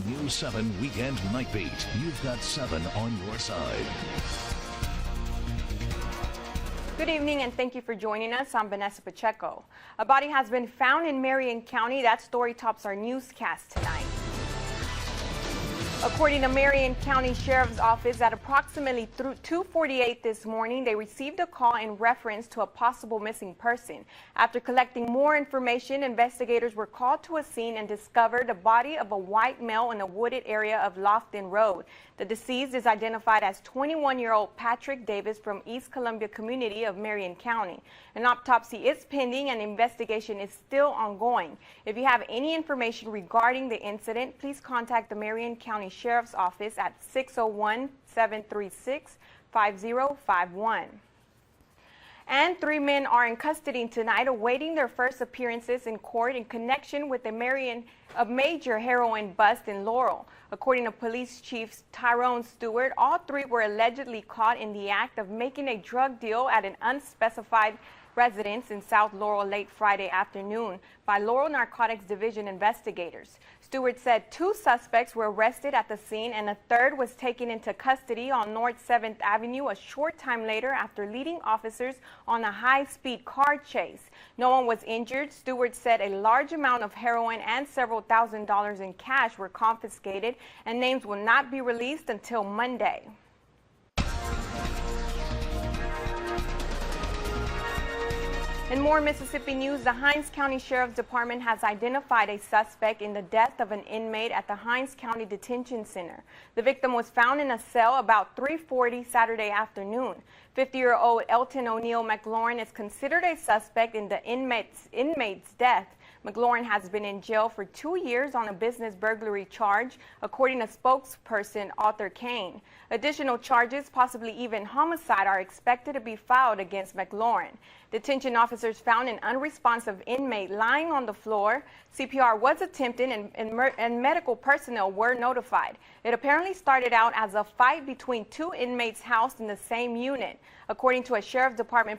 News 7 Weekend Night Beat. You've got 7 on your side. Good evening and thank you for joining us. I'm Vanessa Pacheco. A body has been found in Marion County. That story tops our newscast tonight. According to Marion County Sheriff's Office, at approximately 2:48 this morning, they received a call in reference to a possible missing person. After collecting more information, investigators were called to a scene and discovered the body of a white male in a wooded area of Lofton Road. The deceased is identified as 21-year-old Patrick Davis from East Columbia community of Marion County. An autopsy is pending and investigation is still ongoing. If you have any information regarding the incident, please contact the Marion County Sheriff's Office at 601-736-5051. And 3 men are in custody tonight awaiting their first appearances in court in connection with a major heroin bust in Laurel. According to Police Chief Tyrone Stewart, all 3 were allegedly caught in the act of making a drug deal at an unspecified residence in South Laurel late Friday afternoon by Laurel Narcotics Division investigators. Stewart said 2 suspects were arrested at the scene and a 3rd was taken into custody on North 7th Avenue a short time later after leading officers on a high-speed car chase. No one was injured. Stewart said a large amount of heroin and several $1,000s in cash were confiscated and names will not be released until Monday. In more Mississippi news, the Hinds County Sheriff's Department has identified a suspect in the death of an inmate at the Hinds County Detention Center. The victim was found in a cell about 3:40 Saturday afternoon. 50-year-old Elton O'Neill McLaurin is considered a suspect in the inmate's death. McLaurin has been in jail for 2 years on a business burglary charge, according to spokesperson Arthur Kane. Additional charges, possibly even homicide, are expected to be filed against McLaurin. Detention officers found an unresponsive inmate lying on the floor. CPR was attempted and medical personnel were notified. It apparently started out as a fight between 2 inmates housed in the same unit. According to a Sheriff's Department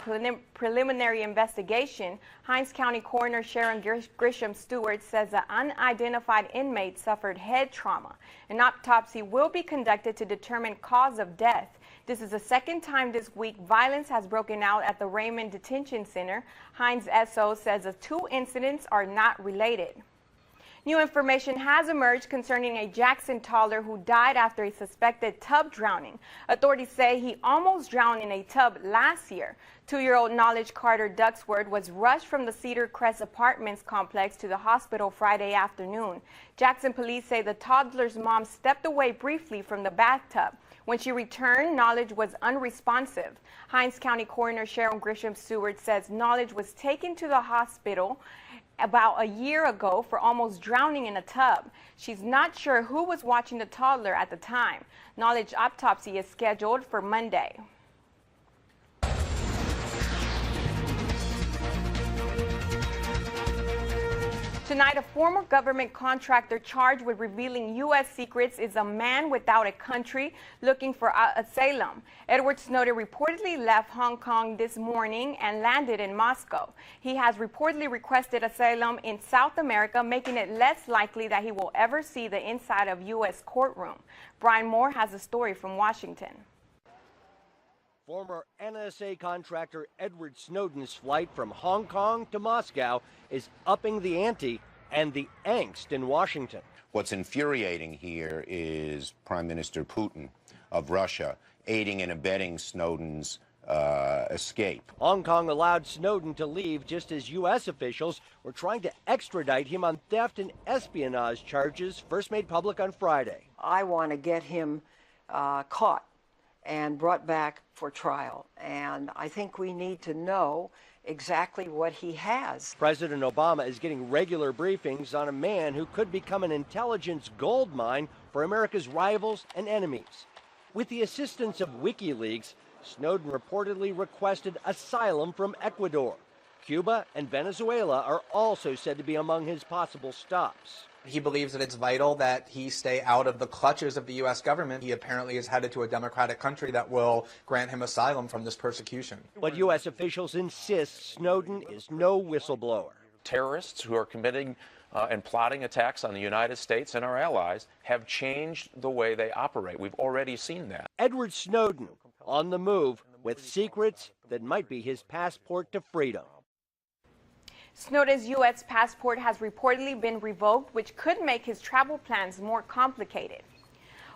preliminary investigation, Hinds County Coroner Sharon Grisham Stewart says the unidentified inmate suffered head trauma. An autopsy will be conducted to determine cause of death. This is the second time this week violence has broken out at the Raymond Detention Center. Hinds SO says the 2 incidents are not related. New information has emerged concerning a Jackson toddler who died after a suspected tub drowning. Authorities say he almost drowned in a tub last year. 2-year-old Knowledge Carter Duxworth was rushed from the Cedar Crest Apartments complex to the hospital Friday afternoon. Jackson police say the toddler's mom stepped away briefly from the bathtub. When she returned, Knowledge was unresponsive. Hinds County Coroner Sharon Grisham Stewart says Knowledge was taken to the hospital about a year ago for almost drowning in a tub. She's not sure who was watching the toddler at the time. Knowledge autopsy is scheduled for Monday. Tonight, a former government contractor charged with revealing U.S. secrets is a man without a country looking for asylum. Edward Snowden reportedly left Hong Kong this morning and landed in Moscow. He has reportedly requested asylum in South America, making it less likely that he will ever see the inside of U.S. courtroom. Brian Moore has a story from Washington. Former NSA contractor Edward Snowden's flight from Hong Kong to Moscow is upping the ante and the angst in Washington. What's infuriating here is Prime Minister Putin of Russia aiding and abetting Snowden's escape. Hong Kong allowed Snowden to leave just as U.S. officials were trying to extradite him on theft and espionage charges first made public on Friday. I want to get him caught and brought back for trial. And I think we need to know exactly what he has. President Obama is getting regular briefings on a man who could become an intelligence goldmine for America's rivals and enemies. With the assistance of WikiLeaks, Snowden reportedly requested asylum from Ecuador. Cuba and Venezuela are also said to be among his possible stops. He believes that it's vital that he stay out of the clutches of the U.S. government. He apparently is headed to a democratic country that will grant him asylum from this persecution. But U.S. officials insist Snowden is no whistleblower. terrorists who are committing and plotting attacks on the United States and our allies have changed the way they operate. We've already seen that. Edward Snowden on the move with secrets that might be his passport to freedom. Snowden's U.S. passport has reportedly been revoked, which could make his travel plans more complicated.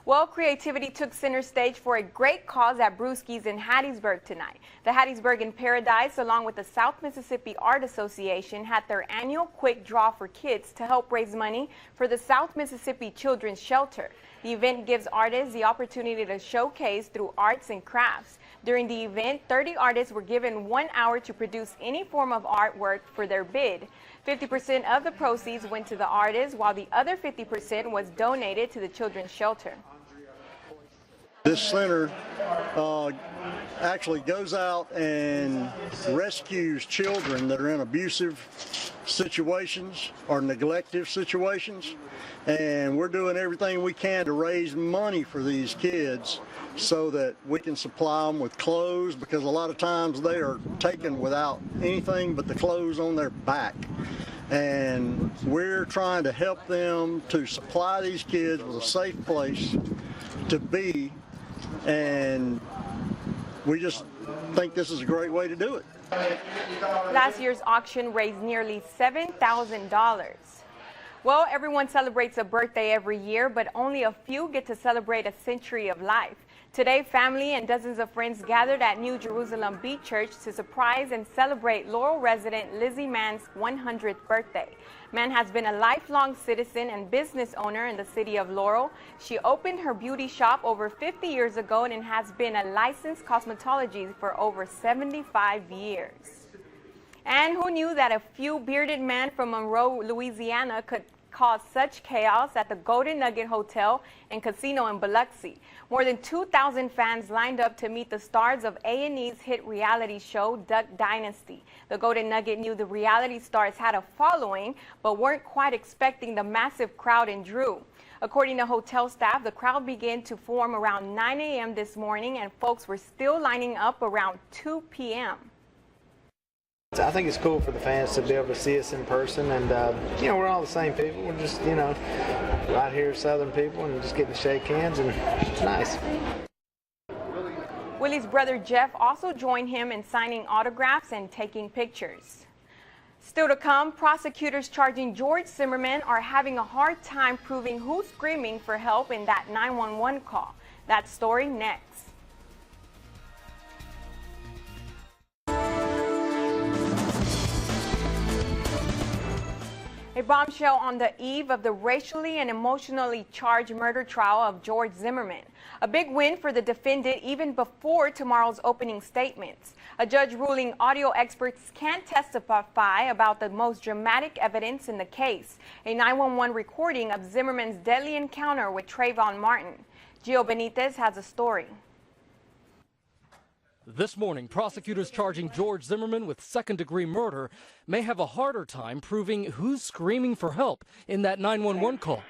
Well, creativity took center stage for a great cause at Brewski's in Hattiesburg tonight. The Hattiesburg in Paradise, along with the South Mississippi Art Association, had their annual quick draw for kids to help raise money for the South Mississippi Children's Shelter. The event gives artists the opportunity to showcase through arts and crafts. During the event, 30 artists were given 1 hour to produce any form of artwork for their bid. 50% of the proceeds went to the artists, while the other 50% was donated to the Children's Shelter. This center actually goes out and rescues children that are in abusive situations or neglective situations, and we're doing everything we can to raise money for these kids so that we can supply them with clothes, because a lot of times they are taken without anything but the clothes on their back. And we're trying to help them to supply these kids with a safe place to be, and we just think this is a great way to do it. Last year's auction raised nearly $7,000. Well, everyone celebrates a birthday every year, but only a few get to celebrate a century of life. Today, family and dozens of friends gathered at New Jerusalem Beach Church to surprise and celebrate Laurel resident Lizzie Mann's 100th birthday. Mann has been a lifelong citizen and business owner in the city of Laurel. She opened her beauty shop over 50 years ago and has been a licensed cosmetologist for over 75 years. And who knew that a few bearded men from Monroe, Louisiana could cause such chaos at the Golden Nugget Hotel and Casino in Biloxi? More than 2,000 fans lined up to meet the stars of A&E's hit reality show, Duck Dynasty. The Golden Nugget knew the reality stars had a following, but weren't quite expecting the massive crowd in Drew. According to hotel staff, the crowd began to form around 9 a.m. this morning, and folks were still lining up around 2 p.m. I think it's cool for the fans to be able to see us in person, and we're all the same people. We're just, right here Southern people, and just getting to shake hands, and it's nice. Willie's brother Jeff also joined him in signing autographs and taking pictures. Still to come, prosecutors charging George Zimmerman are having a hard time proving who's screaming for help in that 911 call. That story next. A bombshell on the eve of the racially and emotionally charged murder trial of George Zimmerman. A big win for the defendant even before tomorrow's opening statements. A judge ruling audio experts can't testify about the most dramatic evidence in the case, a 911 recording of Zimmerman's deadly encounter with Trayvon Martin. Gio Benitez has a story. This morning, prosecutors charging George Zimmerman with second-degree murder may have a harder time proving who's screaming for help in that 911 call.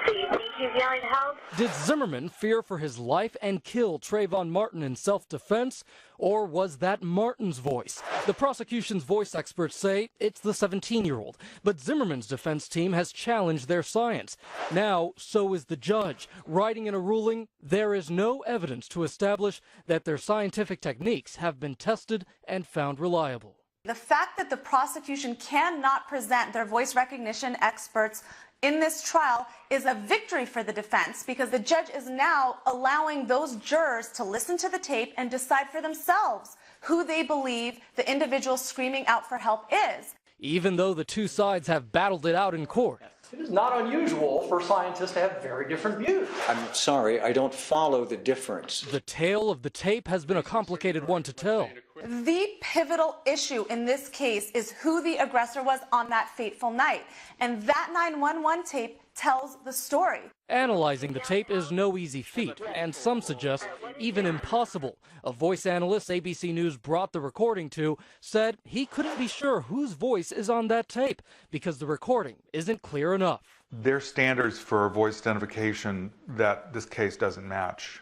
Do you think he's yelling help? Did Zimmerman fear for his life and kill Trayvon Martin in self-defense, or was that Martin's voice? The prosecution's voice experts say it's the 17-year-old, but Zimmerman's defense team has challenged their science. Now, so is the judge, writing in a ruling, there is no evidence to establish that their scientific techniques have been tested and found reliable. The fact that the prosecution cannot present their voice recognition experts in this trial is a victory for the defense, because the judge is now allowing those jurors to listen to the tape and decide for themselves who they believe the individual screaming out for help is. Even though the two sides have battled it out in court. It is not unusual for scientists to have very different views. I'm sorry, I don't follow the difference. The tale of the tape has been a complicated one to tell. The pivotal issue in this case is who the aggressor was on that fateful night. And that 911 tape tells the story. Analyzing the tape is no easy feat, and some suggest even impossible. A voice analyst ABC News brought the recording to said he couldn't be sure whose voice is on that tape because the recording isn't clear enough. There are standards for voice identification that this case doesn't match.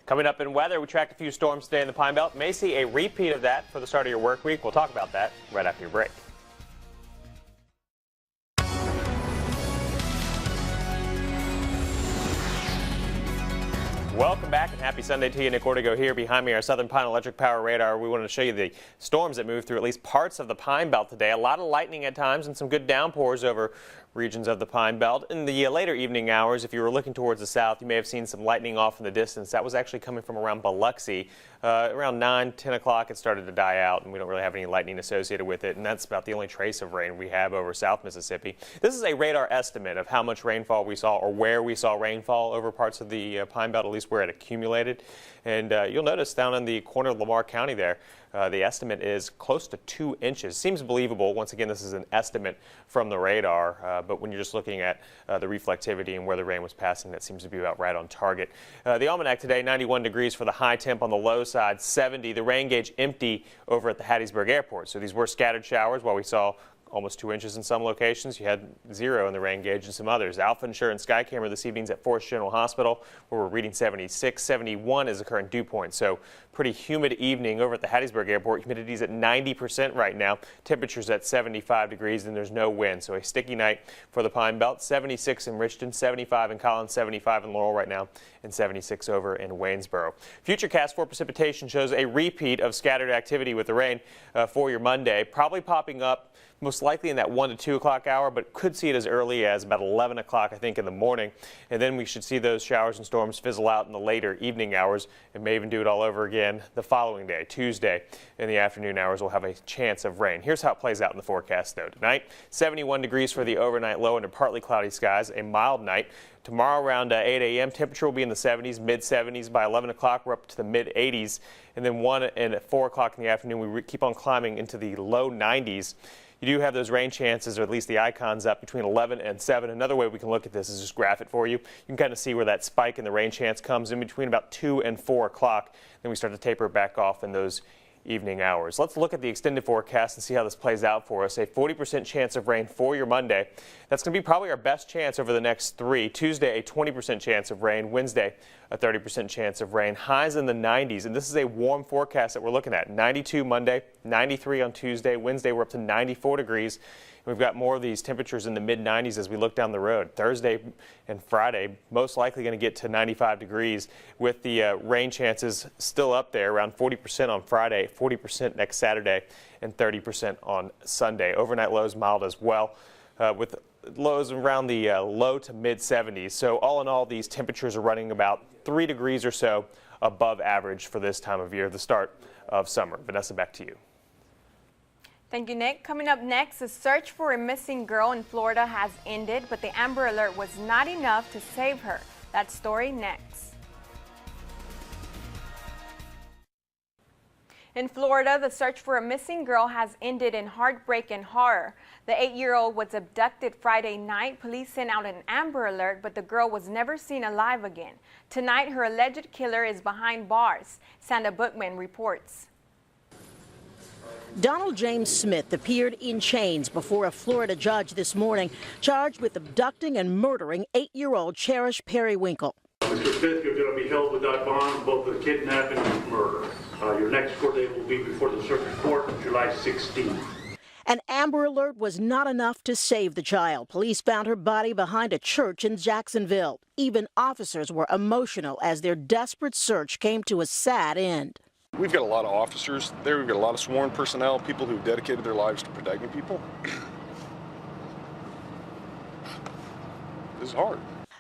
Coming up in weather, we tracked a few storms today in the Pine Belt. May see a repeat of that for the start of your work week. We'll talk about that right after your break. Welcome back and happy Sunday to you. Nick Ortego here. Behind me, our Southern Pine Electric Power Radar. We wanted to show you the storms that moved through at least parts of the Pine Belt today. A lot of lightning at times and some good downpours over regions of the Pine Belt. In the later evening hours, if you were looking towards the south, you may have seen some lightning off in the distance. That was actually coming from around Biloxi. Around 9, 10 o'clock, it started to die out, and we don't really have any lightning associated with it, and that's about the only trace of rain we have over South Mississippi. This is a radar estimate of how much rainfall we saw or where we saw rainfall over parts of the Pine Belt, at least where it accumulated. And you'll notice down in the corner of Lamar County there, the estimate is close to 2 inches. Seems believable. Once again, this is an estimate from the radar, but when you're just looking at the reflectivity and where the rain was passing, that seems to be about right on target. The almanac today, 91 degrees for the high temp on the low side, 70. The rain gauge empty over at the Hattiesburg Airport. So these were scattered showers. While we saw almost 2 inches in some locations, you had 0 in the rain gauge in some others. Alpha Insurance Sky Camera this evening's at Forest General Hospital, where we're reading 76. 71 is the current dew point. So pretty humid evening over at the Hattiesburg Airport. Humidity's at 90% right now. Temperatures at 75 degrees, and there's no wind. So a sticky night for the Pine Belt. 76 in Richton, 75 in Collins, 75 in Laurel right now, and 76 over in Waynesboro. Futurecast for precipitation shows a repeat of scattered activity with the rain for your Monday, probably popping up most likely in that 1 to 2 o'clock hour, but could see it as early as about 11 o'clock, I think, in the morning. And then we should see those showers and storms fizzle out in the later evening hours, and may even do it all over again the following day, Tuesday. In the afternoon hours, we'll have a chance of rain. Here's how it plays out in the forecast, though. Tonight, 71 degrees for the overnight low under partly cloudy skies, a mild night. Tomorrow around 8 a.m., temperature will be in the 70s, mid-70s. By 11 o'clock, we're up to the mid-80s. And then 1 and 4 o'clock in the afternoon, we keep on climbing into the low 90s. You do have those rain chances, or at least the icons up between 11 and 7. Another way we can look at this is just graph it for you. You can kind of see where that spike in the rain chance comes in between about 2 and 4 o'clock. Then we start to taper back off in those evening hours. Let's look at the extended forecast and see how this plays out for us. A 40% chance of rain for your Monday. That's going to be probably our best chance over the next 3. Tuesday, a 20% chance of rain. Wednesday, a 30% chance of rain. Highs in the 90s, and this is a warm forecast that we're looking at. 92 Monday, 93 on Tuesday. Wednesday, we're up to 94 degrees. We've got more of these temperatures in the mid-90s as we look down the road. Thursday and Friday, most likely going to get to 95 degrees with the rain chances still up there, around 40% on Friday, 40% next Saturday, and 30% on Sunday. Overnight lows mild as well, with lows around the low to mid-70s. So all in all, these temperatures are running about 3 degrees or so above average for this time of year, the start of summer. Vanessa, back to you. Thank you, Nick. Coming up next, the search for a missing girl in Florida has ended, but the Amber Alert was not enough to save her. That story next. In Florida, the search for a missing girl has ended in heartbreak and horror. The 8-year-old was abducted Friday night. Police sent out an Amber Alert, but the girl was never seen alive again. Tonight, her alleged killer is behind bars. Sandra Bookman reports. Donald James Smith appeared in chains before a Florida judge this morning, charged with abducting and murdering 8-year-old Cherish Periwinkle. Mr. Smith, you're going to be held without bond, both the kidnapping and murder. Your next court date will be before the circuit court on July 16th. An Amber Alert was not enough to save the child. Police found her body behind a church in Jacksonville. Even officers were emotional as their desperate search came to a sad end. We've got a lot of officers there. We've got a lot of sworn personnel, people who've dedicated their lives to protecting people. This is hard.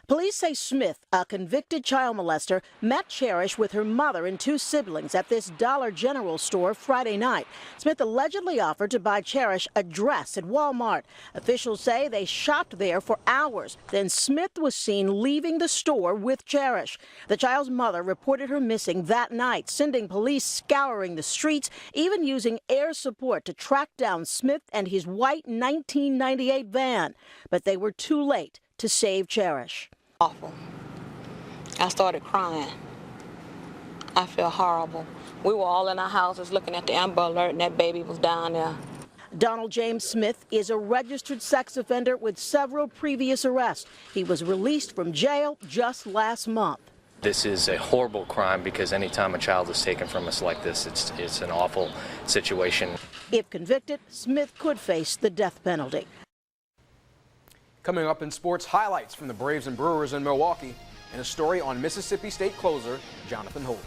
Police say Smith, a convicted child molester, met Cherish with her mother and 2 siblings at this Dollar General store Friday night. Smith allegedly offered to buy Cherish a dress at Walmart. Officials say they shopped there for hours. Then Smith was seen leaving the store with Cherish. The child's mother reported her missing that night, sending police scouring the streets, even using air support to track down Smith and his white 1998 van. But they were too late to save Cherish. Awful. I started crying. I feel horrible. We were all in our houses looking at the Amber Alert, and that baby was down there. Donald James Smith is a registered sex offender with several previous arrests. He was released from jail just last month. This is a horrible crime because anytime a child is taken from us like this, it's an awful situation. If convicted, Smith could face the death penalty. Coming up in sports, highlights from the Braves and Brewers in Milwaukee, and a story on Mississippi State closer Jonathan Holder.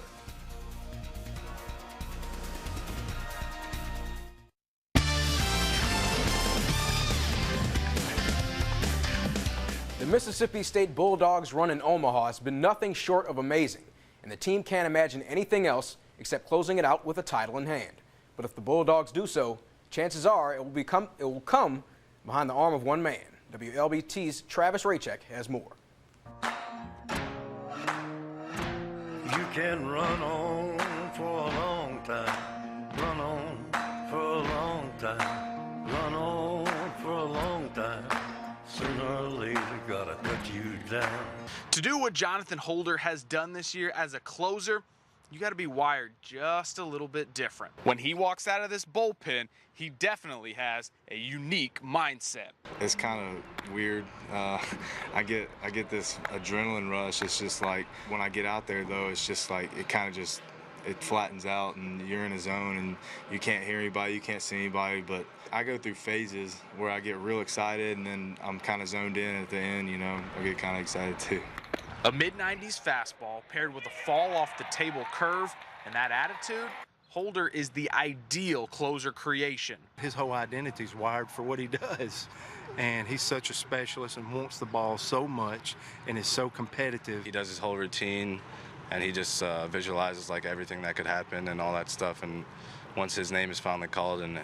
The Mississippi State Bulldogs run in Omaha has been nothing short of amazing, and the team can't imagine anything else except closing it out with a title in hand. But if the Bulldogs do so, chances are it will come behind the arm of one man. WLBT's Travis Raycheck has more. You can run on for a long time, run on for a long time, run on for a long time. Sooner or later, gotta cut you down. To do what Jonathan Holder has done this year as a closer, you got to be wired just a little bit different. When he walks out of this bullpen, he definitely has a unique mindset. It's kind of weird. I get this adrenaline rush. It's just like when I get out there, though, it's just like it flattens out and you're in a zone and you can't hear anybody, you can't see anybody. But I go through phases where I get real excited and then I'm kind of zoned in at the end, you know, I get kind of excited too. A mid-90s fastball paired with a fall-off-the-table curve and that attitude, Holder is the ideal closer creation. His whole identity is wired for what he does. And he's such a specialist and wants the ball so much and is so competitive. He does his whole routine and he just visualizes like everything that could happen and all that stuff. And once his name is finally called and,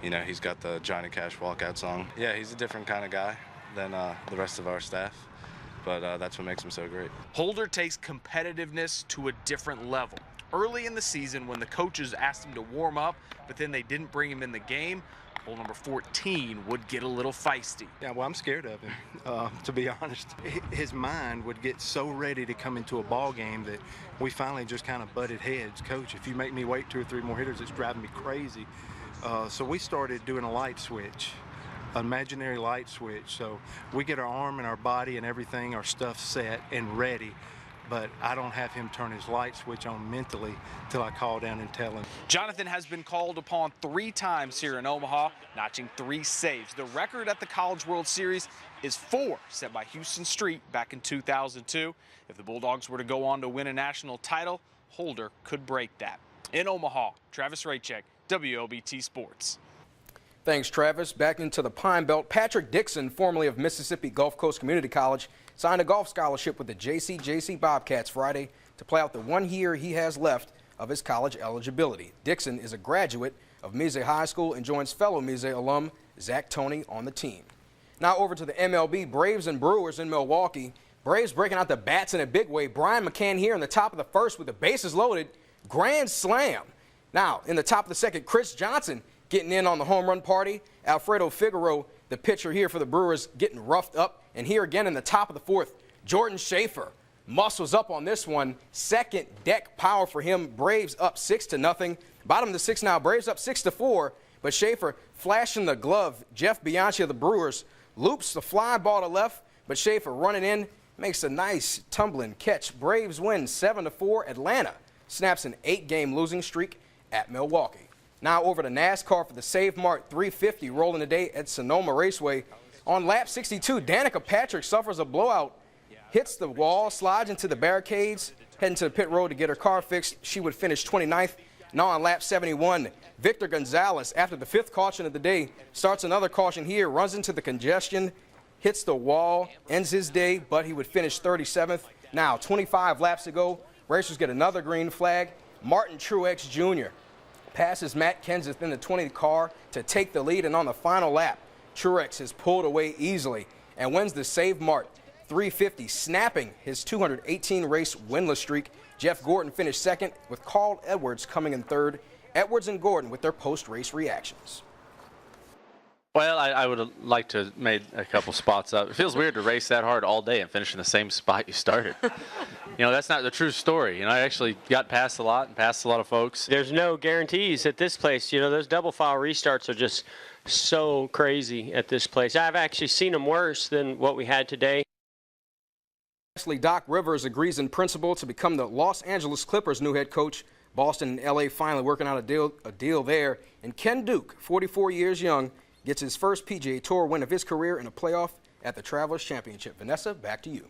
you know, he's got the Johnny Cash walkout song. Yeah, he's a different kind of guy than the rest of our staff. But that's what makes him so great. Holder takes competitiveness to a different level. Early in the season, when the coaches asked him to warm up, but then they didn't bring him in the game, hole number 14 would get a little feisty. Yeah, well, I'm scared of him, to be honest. His mind would get so ready to come into a ball game that we finally just kind of butted heads. Coach, if you make me wait 2 or 3 more hitters, it's driving me crazy. So we started doing a light switch. Imaginary light switch. So we get our arm and our body and everything, our stuff set and ready, but I don't have him turn his light switch on mentally till I call down and tell him. Jonathan has been called upon 3 times here in Omaha, notching 3 saves. The record at the College World Series is 4, set by Houston Street back in 2002. If the Bulldogs were to go on to win a national title, Holder could break that. In Omaha, Travis Raycheck, WLBT Sports. Thanks, Travis. Back into the Pine Belt. Patrick Dixon, formerly of Mississippi Gulf Coast Community College, signed a golf scholarship with the JC Bobcats Friday to play out the 1 year he has left of his college eligibility. Dixon is a graduate of Mize High School and joins fellow Mize alum Zach Toney on the team. Now over to the MLB, Braves and Brewers in Milwaukee. Braves breaking out the bats in a big way. Brian McCann here in the top of the first with the bases loaded. Grand slam. Now, in the top of the second, Chris Johnson getting in on the home run party. Alfredo Figueroa, the pitcher here for the Brewers, getting roughed up. And here again in the top of the fourth, Jordan Schaefer muscles up on this one. Second deck power for him. Braves up 6-0. Bottom of the 6 now. Braves up 6-4. But Schaefer flashing the glove. Jeff Bianchi of the Brewers loops the fly ball to left. But Schaefer running in makes a nice tumbling catch. Braves win 7-4. Atlanta snaps an 8-game losing streak at Milwaukee. Now over to NASCAR for the Save Mart 350 rolling today at Sonoma Raceway. On lap 62, Danica Patrick suffers a blowout, hits the wall, slides into the barricades, heading to the pit road to get her car fixed. She would finish 29th. Now on lap 71, Victor Gonzalez, after the 5th caution of the day, starts another caution here, runs into the congestion, hits the wall, ends his day, but he would finish 37th. Now 25 laps to go, racers get another green flag. Martin Truex Jr. passes Matt Kenseth in the 20th car to take the lead, and on the final lap, Truex is pulled away easily and wins the Save Mart 350, snapping his 218-race winless streak. Jeff Gordon finished second, with Carl Edwards coming in third. Edwards and Gordon with their post-race reactions. Well, I would like to have made a couple spots up. It feels weird to race that hard all day and finish in the same spot you started. You know, that's not the true story. You know, I actually got past a lot and passed a lot of folks. There's no guarantees at this place. You know, those double file restarts are just so crazy at this place. I've actually seen them worse than what we had today. Lastly, Doc Rivers agrees in principle to become the Los Angeles Clippers' new head coach. Boston and L.A. finally working out a deal there. And Ken Duke, 44 years young, gets his first PGA Tour win of his career in a playoff at the Travelers Championship. Vanessa, back to you.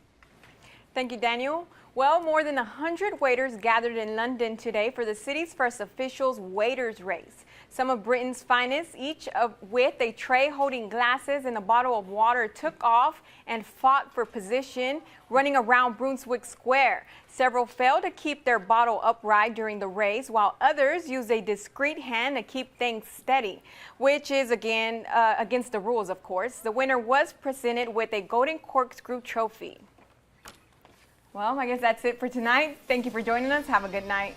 Thank you, Daniel. Well, more than 100 waiters gathered in London today for the city's first officials waiters race. Some of Britain's finest, each with a tray holding glasses and a bottle of water, took off and fought for position, running around Brunswick Square. Several failed to keep their bottle upright during the race, while others used a discreet hand to keep things steady, which is again against the rules, of course. The winner was presented with a golden corkscrew trophy. Well, I guess that's it for tonight. Thank you for joining us. Have a good night.